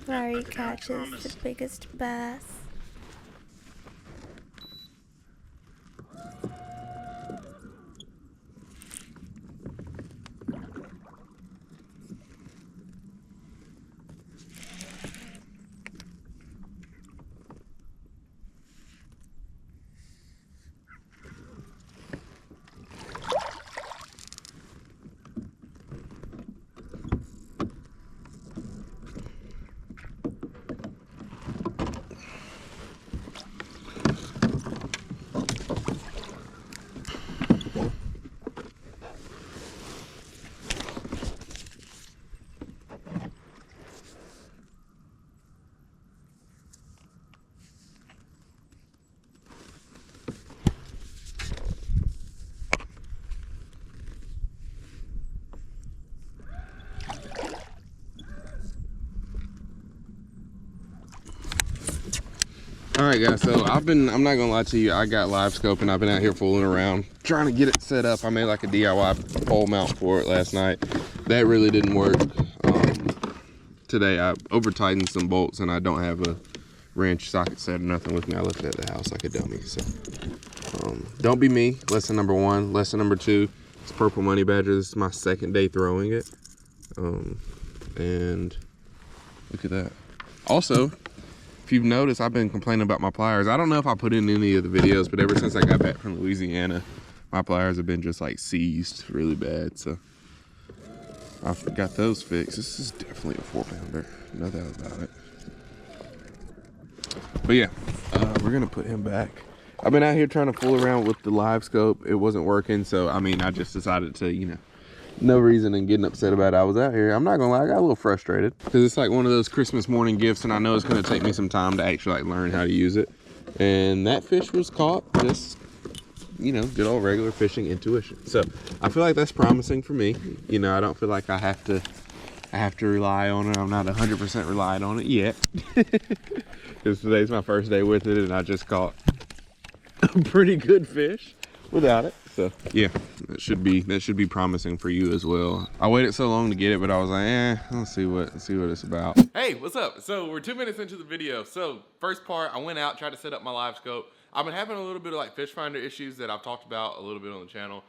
where he catches the biggest bass. All right, guys, so I'm not gonna lie to you, I got live scoping. I've been out here fooling around, trying to get it set up. I made like a DIY pole mount for it last night. That really didn't work. Today I over tightened some bolts and I don't have a wrench socket set or nothing with me. I left it at the house like a dummy, so. Don't be me. Lesson number one. Lesson number two, it's Purple Money Badger. This is my second day throwing it. And look at that. Also, if you've noticed, I've been complaining about my pliers. I don't know if I put in any of the videos, but ever since I got back from Louisiana, my pliers have been just like seized really bad. So I've got those fixed. This is definitely a 4-pounder, no doubt about it. But yeah, we're gonna put him back. I've been out here trying to fool around with the live scope. It wasn't working, so I mean, I just decided to, you know, no reason in getting upset about it. I was out here, I'm not gonna lie, I got a little frustrated because it's like one of those Christmas morning gifts, and I know it's gonna take me some time to actually like learn how to use it. And that fish was caught just, you know, good old regular fishing intuition. So I feel like that's promising for me. You know, I don't feel like I have to rely on it. I'm not 100% reliant on it yet. Because today's my first day with it, and I just caught a pretty good fish without it. So yeah, that should be promising for you as well. I waited so long to get it, but I was like, let's see what it's about. Hey, what's up? So we're 2 minutes into the video. So first part, I went out, tried to set up my live scope. I've been having a little bit of like fish finder issues that I've talked about a little bit on the channel.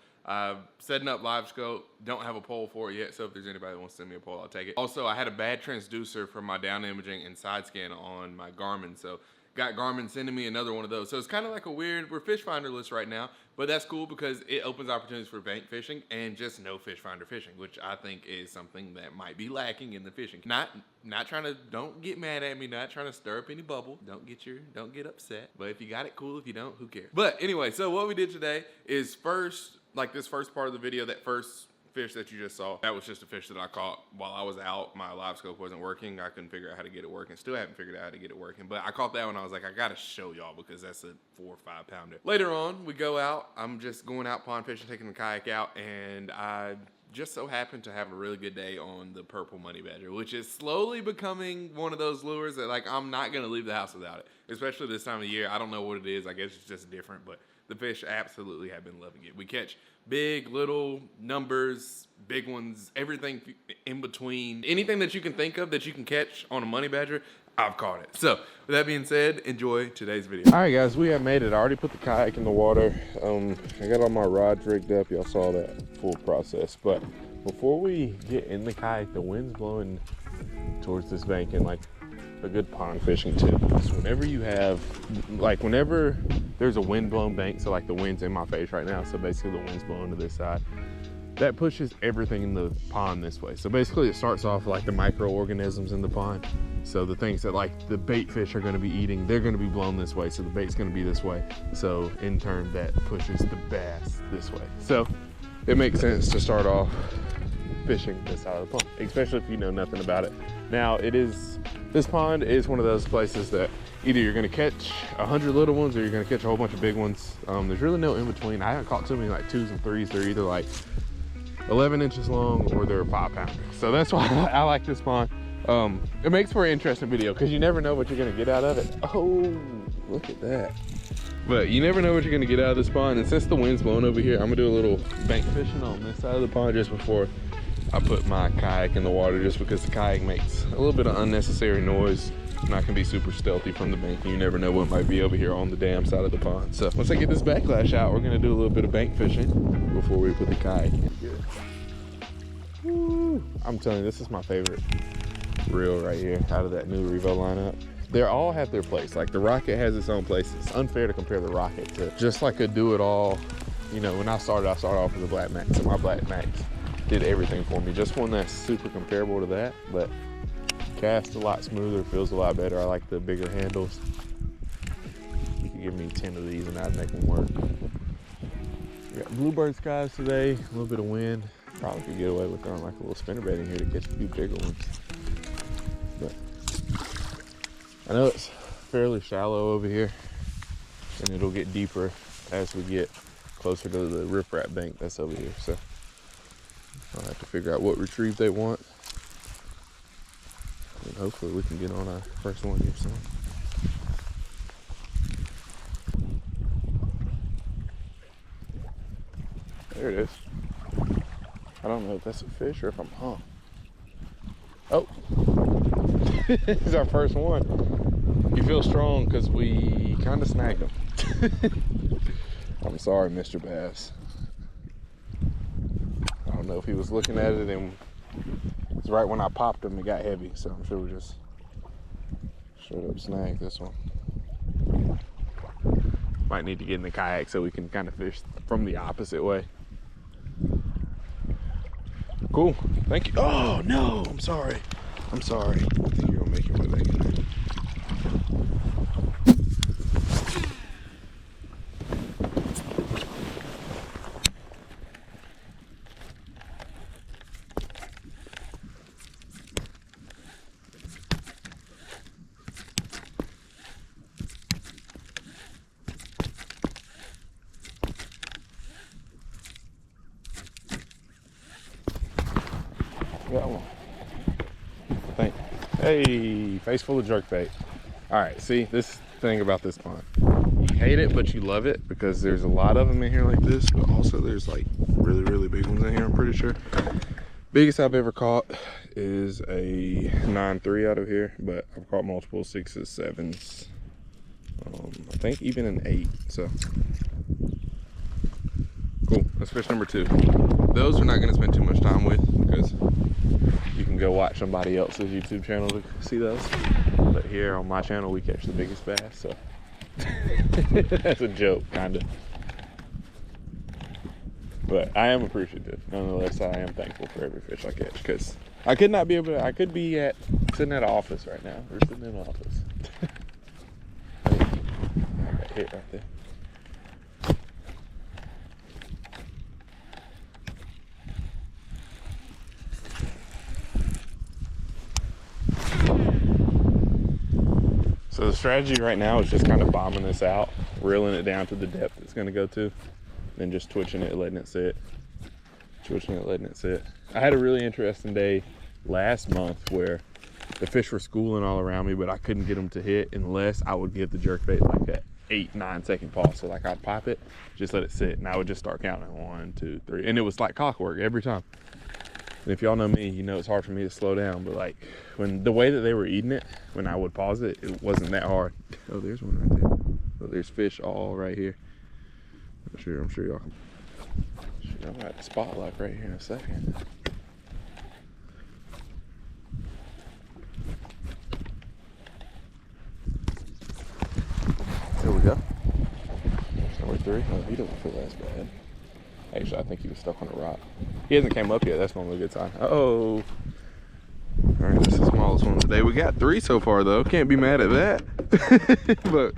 Setting up live scope, don't have a pole for it yet, so if there's anybody that wants to send me a pole, I'll take it. Also, I had a bad transducer from my down imaging and side scan on my Garmin, so got Garmin sending me another one of those. So it's kind of like a weird, we're fish finder list right now, but that's cool because it opens opportunities for bank fishing and just no fish finder fishing, which I think is something that might be lacking in the fishing. Not trying to, don't get mad at me, not trying to stir up any bubble. Don't get upset. But if you got it, cool. If you don't, who cares? But anyway, so what we did today is first, like this first part of the video, that first fish that you just saw, that was just a fish that I caught while I was out. My live scope wasn't working. I couldn't figure out how to get it working. Still haven't figured out how to get it working, but I caught that one. I was like, I gotta show y'all because that's a 4 or 5 pounder. Later on, we go out. I'm just going out pond fishing, taking the kayak out, and I just so happened to have a really good day on the Purple Money Badger, which is slowly becoming one of those lures that like I'm not gonna leave the house without it, especially this time of year. I don't know what it is. I guess it's just different, but the fish absolutely have been loving it. We catch big, little, numbers, big ones, everything in between. Anything that you can think of that you can catch on a money badger, I've caught it. So with that being said, enjoy today's video. All right, guys, we have made it. I already put the kayak in the water. I got all my rods rigged up. Y'all saw that full process. But before we get in the kayak, the wind's blowing towards this bank, and like a good pond fishing tip is whenever you have, like whenever there's a wind blown bank, so like the wind's in my face right now, so basically the wind's blowing to this side, that pushes everything in the pond this way. So basically it starts off like the microorganisms in the pond. So the things that like the bait fish are gonna be eating, they're gonna be blown this way. So the bait's gonna be this way. So in turn that pushes the bass this way. So it makes sense to start off fishing this side of the pond, especially if you know nothing about it. Now this pond is one of those places that either you're gonna catch 100 little ones or you're gonna catch a whole bunch of big ones. There's really no in between. I haven't caught too many like 2s and 3s. They're either like 11 inches long or they're 5 pounders. So that's why I like this pond. It makes for an interesting video because you never know what you're gonna get out of it. Oh, look at that. But you never know what you're gonna get out of this pond. And since the wind's blowing over here, I'm gonna do a little bank fishing on this side of the pond just before I put my kayak in the water just because the kayak makes a little bit of unnecessary noise. And I can be super stealthy from the bank, and you never know what might be over here on the damn side of the pond. So once I get this backlash out, we're gonna do a little bit of bank fishing before we put the kayak in. Woo. I'm telling you, this is my favorite reel right here out of that new Revo lineup. They all have their place. Like the Rocket has its own place. It's unfair to compare the Rocket to just like a do-it-all. You know, when I started off with a Black Max, and my Black Max did everything for me. Just one that's super comparable to that, but casts a lot smoother, feels a lot better. I like the bigger handles. You could give me 10 of these and I'd make them work. We got bluebird skies today, a little bit of wind. Probably could get away with throwing like a little spinnerbait in here to catch a few bigger ones. But I know it's fairly shallow over here, and it'll get deeper as we get closer to the riprap bank that's over here. So I'll have to figure out what retrieve they want. And hopefully we can get on our first one here soon. There it is. I don't know if that's a fish or if I'm hung. Oh, this is our first one. You feel strong because we kind of snagged him. I'm sorry, Mr. Bass. I don't know if he was looking at it, and it's right when I popped him, it got heavy. So I'm sure we just straight up snagged this one. Might need to get in the kayak so we can kind of fish from the opposite way. Cool, thank you. Oh no, I'm sorry. I'm sorry. I think you're gonna make your way back in there. Got one. Thank you. Hey, face full of jerkbait. All right, see, this thing about this pond. You hate it, but you love it because there's a lot of them in here like this, but also there's like really, really big ones in here, I'm pretty sure. Biggest I've ever caught is a 9.3 out of here, but I've caught multiple 6s, 7s. I think even an 8, so. Cool, that's fish number 2. Those we're not gonna spend too much time with because you can go watch somebody else's YouTube channel to see those. But here on my channel, we catch the biggest bass, so. That's a joke, kinda. But I am appreciative. Nonetheless, I am thankful for every fish I catch because I could not be able to, I could be sitting at an office right now. We're sitting in an office. I got hit right there. So the strategy right now is just kind of bombing this out, reeling it down to the depth it's going to go to, then just twitching it, letting it sit. Twitching it, letting it sit. I had a really interesting day last month where the fish were schooling all around me, but I couldn't get them to hit unless I would give the jerkbait like that 8-9 second pause. So like I'd pop it, just let it sit, and I would just start counting 1, 2, 3, and it was like clockwork every time. And if y'all know me, you know it's hard for me to slow down, but like when the way that they were eating it, when I would pause it, it wasn't that hard. Oh, there's one right there. So there's fish all right here. I'm sure y'all can. I'm gonna have the spotlight right here in a second. There we go. Number 3. Oh, he doesn't feel as bad. Actually, I think he was stuck on a rock. He hasn't came up yet. That's normally a good sign. Uh-oh. All right, this is the smallest one today. We got 3 so far, though. Can't be mad at that. But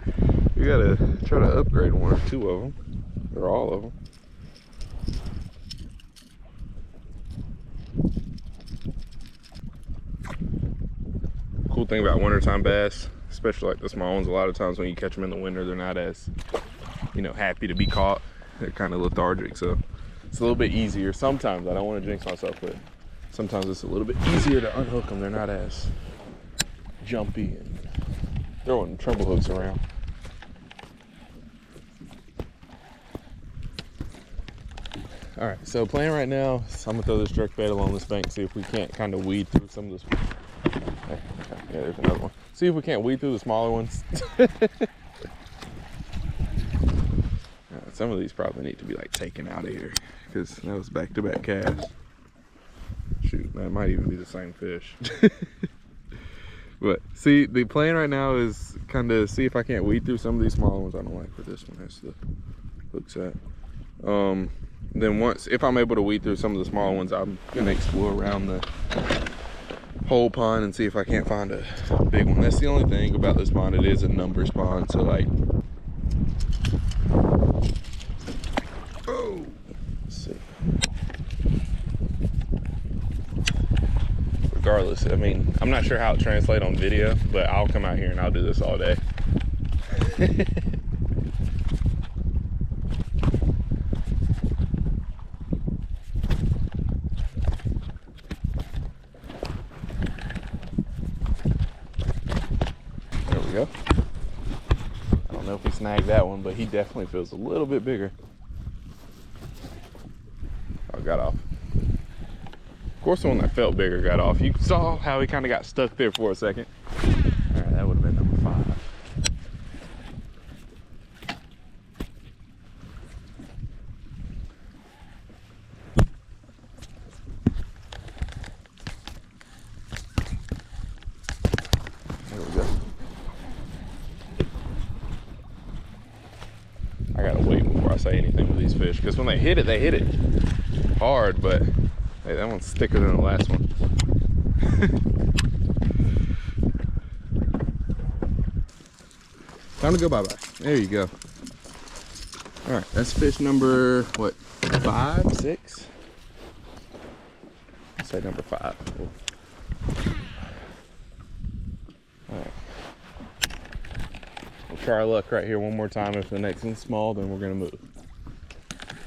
we gotta try to upgrade 1 or 2 of them, or all of them. Cool thing about wintertime bass, especially like the small ones, a lot of times when you catch them in the winter, they're not as, you know, happy to be caught. They're kind of lethargic, so it's a little bit easier. Sometimes, I don't want to jinx myself, but sometimes it's a little bit easier to unhook them. They're not as jumpy and throwing tremble hooks around. All right, so plan right now, I'm gonna throw this jerkbait along this bank, see if we can't kind of weed through some of this. Yeah, there's another one. See if we can't weed through the smaller ones. Some of these probably need to be like taken out of here because that was back-to-back casts. Shoot, that might even be the same fish. But see, the plan right now is kind of see if I can't weed through some of these smaller ones. I don't like where this one has the hooks at. Then once, if I'm able to weed through some of the smaller ones, I'm gonna explore around the whole pond and see if I can't find a big one. That's the only thing about this pond, it is a numbers pond, so like, oh, let's see. Regardless, I mean, I'm not sure how it translates on video, but I'll come out here and I'll do this all day. There we go. I don't know if we snagged that one, but he definitely feels a little bit bigger. Oh, got off. Of course, the one that felt bigger got off. You saw how he kind of got stuck there for a second. All right, that would have been number 5. There we go. I gotta wait before I say anything with these fish, because when they hit it hard, but hey, that one's thicker than the last one. Time to go bye-bye. There you go. All right, that's fish number, what, 5, 6? Let's say number 5. Cool. All right. We'll try our luck right here one more time. If the next one's small, then we're gonna move.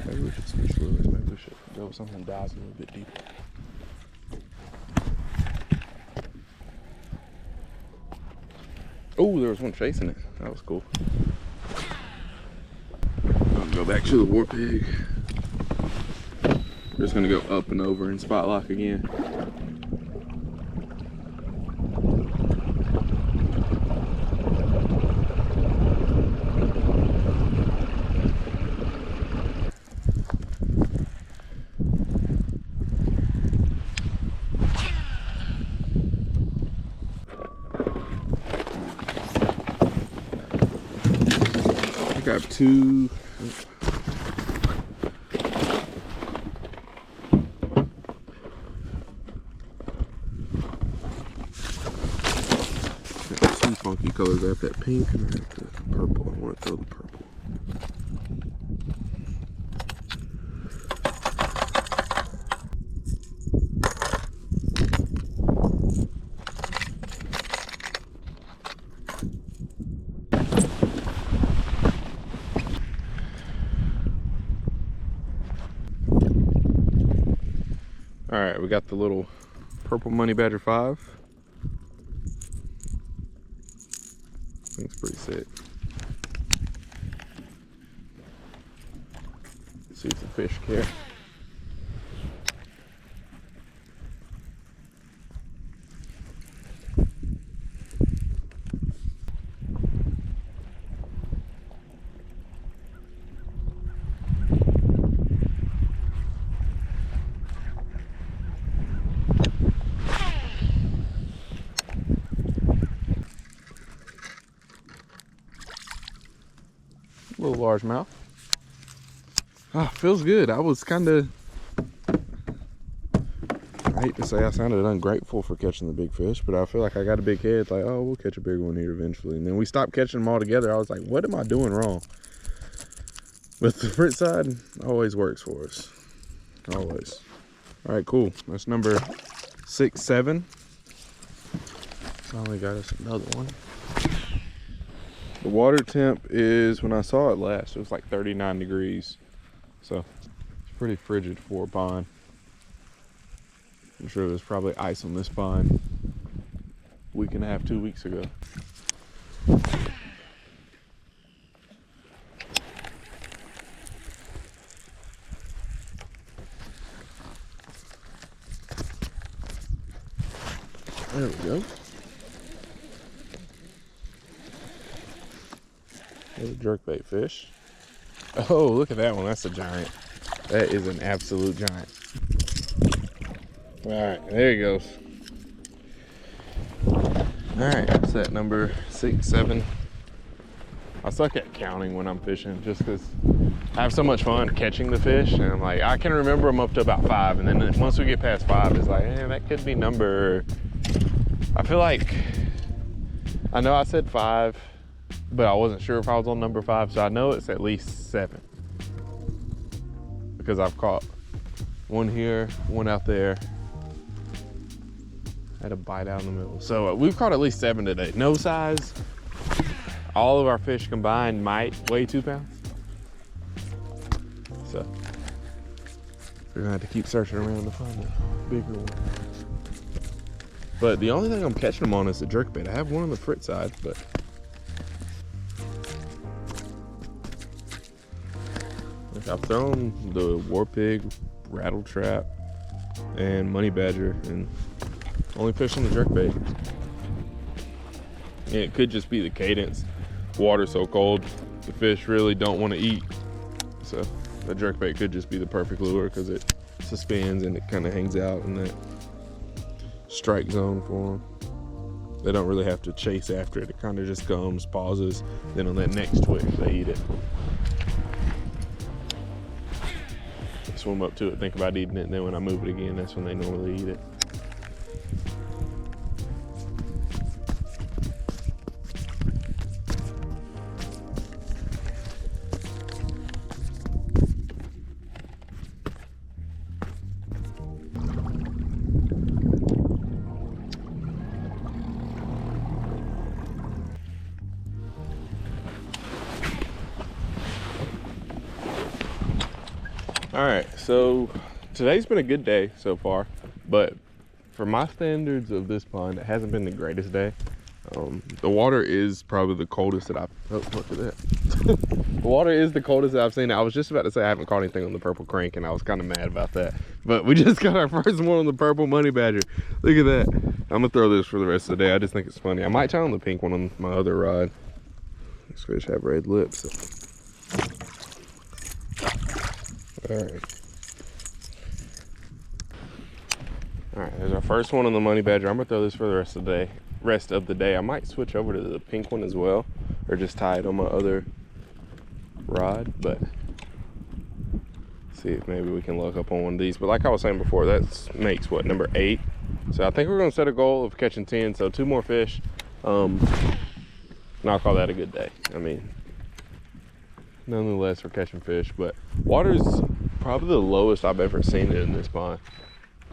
Maybe we should switch lures. Maybe we should go with something that dives a little bit deeper. Oh, there was one chasing it. That was cool. I'm gonna go back to the war pig. Just gonna go up and over and spot lock again. I got 2. Got 2 funky colors. I have that pink and I have the purple. I want to throw the purple. All right, we got the little purple money badger 5. I think it's pretty sick. Let's see if the fish care. Little largemouth. Ah, feels good. I was kind of, I hate to say I sounded ungrateful for catching the big fish, but I feel like I got a big head. Like, oh, we'll catch a big one here eventually. And then we stopped catching them all together. I was like, what am I doing wrong? But the front side always works for us. Always. All right, cool. That's number 6, 7. Finally got us another one. The water temp is, when I saw it last, it was like 39 degrees. So it's pretty frigid for a pond. I'm sure there's probably ice on this pond a week and a half, 2 weeks ago. There we go. There's a jerkbait fish. Oh, look at that one. That's a giant. That is an absolute giant. All right, there he goes. All right, that's that number 6, 7. I suck at counting when I'm fishing just because I have so much fun catching the fish. And I'm like, I can remember them up to about 5. And then once we get past 5, it's like, that could be number. I feel like, I know I said 5, but I wasn't sure if I was on number 5. So I know it's at least 7. Because I've caught one here, one out there. I had a bite out in the middle. So we've caught at least 7 today. No size. All of our fish combined might weigh 2 pounds. So we're gonna have to keep searching around to find a bigger one. But the only thing I'm catching them on is the jerkbait. I have one on the frit side, but I've thrown the war pig, rattle trap, and money badger, and only fish on the jerkbait. And it could just be the cadence. Water's so cold, the fish really don't want to eat. So the jerkbait could just be the perfect lure because it suspends and it kind of hangs out in that strike zone for them. They don't really have to chase after it. It kind of just comes, pauses, then on that next twitch, they eat it. They swim up to it, think about eating it, and then when I move it again, that's when they normally eat it. All right, so today's been a good day so far, but for my standards of this pond, it hasn't been the greatest day. The water is probably the coldest that I've, oh, look at that. The water is the coldest that I've seen. I was just about to say I haven't caught anything on the purple crank, and I was kind of mad about that. But we just got our first one on the purple money badger. Look at that. I'm gonna throw this for the rest of the day. I just think it's funny. I might try on the pink one on my other rod. These fish have red lips. So. All right, there's our first one on the money badger. I'm gonna throw this for the rest of the day. I might switch over to the pink one as well, or just tie it on my other rod, but see if maybe we can look up on one of these. But like I was saying before, that makes what, number 8. So I think we're gonna set a goal of catching 10, so 2 more fish. And I'll call that a good day. I mean, nonetheless, we're catching fish, but water's probably the lowest I've ever seen it in this pond.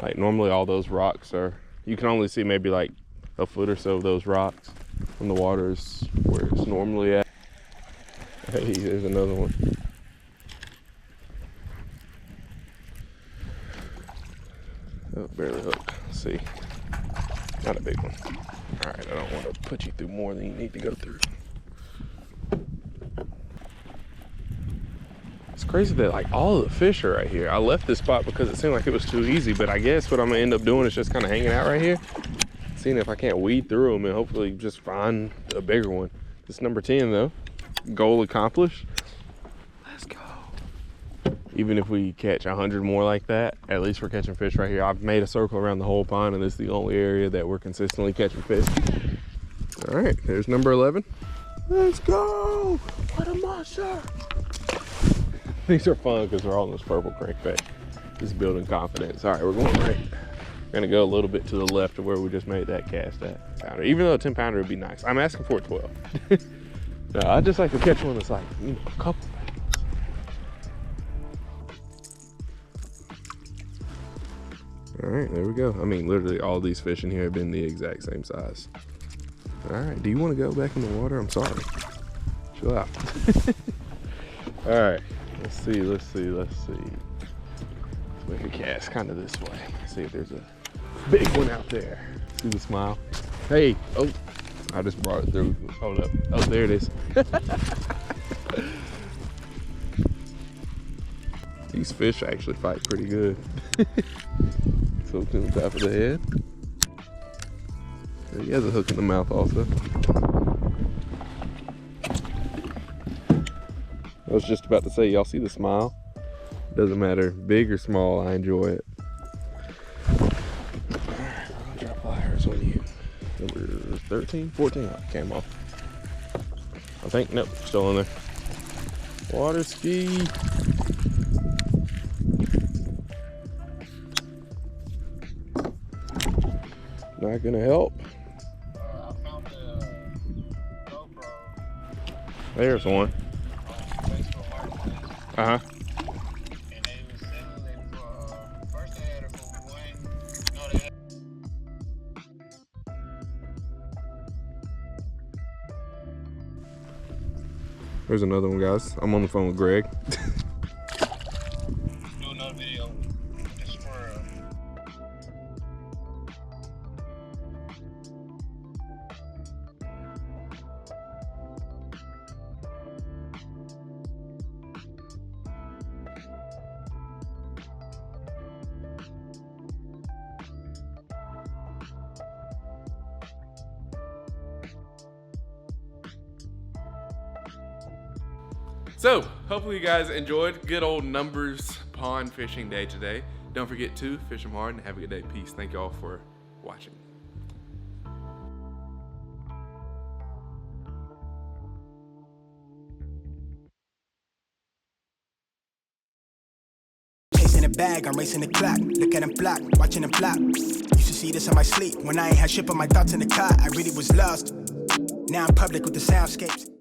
Like normally all those rocks are, you can only see maybe like a foot or so of those rocks when the water's where it's normally at. Hey, there's another one. Oh, barely hooked. Let's see. Not a big one. All right, I don't want to put you through more than you need to go through. It's crazy that like all of the fish are right here. I left this spot because it seemed like it was too easy, but I guess what I'm gonna end up doing is just kind of hanging out right here, seeing if I can't weed through them and hopefully just find a bigger one. This number 10 though, goal accomplished. Let's go. Even if we catch 100 more like that, at least we're catching fish right here. I've made a circle around the whole pond and this is the only area that we're consistently catching fish. All right, there's number 11. Let's go, what a monster. These are fun because they're all in this purple crankbait. Just building confidence. All right, we're going right. We're gonna go a little bit to the left of where we just made that cast at. Pounder. Even though a 10 pounder would be nice. I'm asking for a 12. No, I just like to catch one that's like, you know, a couple pounds. All right, there we go. I mean, literally all these fish in here have been the exact same size. All right, do you want to go back in the water? I'm sorry. Chill out. All right. Let's see. Let's make a cast kind of this way. See if there's a big one out there. See the smile? Hey, oh, I just brought it through. Hold up. Oh, there it is. These fish actually fight pretty good. So to the top of the head. He has a hook in the mouth also. I was just about to say, y'all see the smile? Doesn't matter, big or small, I enjoy it. Alright, we're gonna drop pliers on you. Number 13, 14, oh, came off. I think, nope, still in there. Water ski. Not gonna help. I found the GoPro. There's one. Facebook Marketplace. Uh-huh. And they was selling it for, first they had it for one, no, they had There's another one, guys. I'm on the phone with Greg. do another video with the squirrel. So, hopefully you guys enjoyed good old numbers pond fishing day today. Don't forget to fish them hard and have a good day. Peace. Thank you all for watching. Chasing a bag, I'm racing the clock. Look at them block, watching them flop. Used to see this in my sleep. When I ain't had shit but my thoughts in the car, I really was lost. Now I'm public with the soundscapes.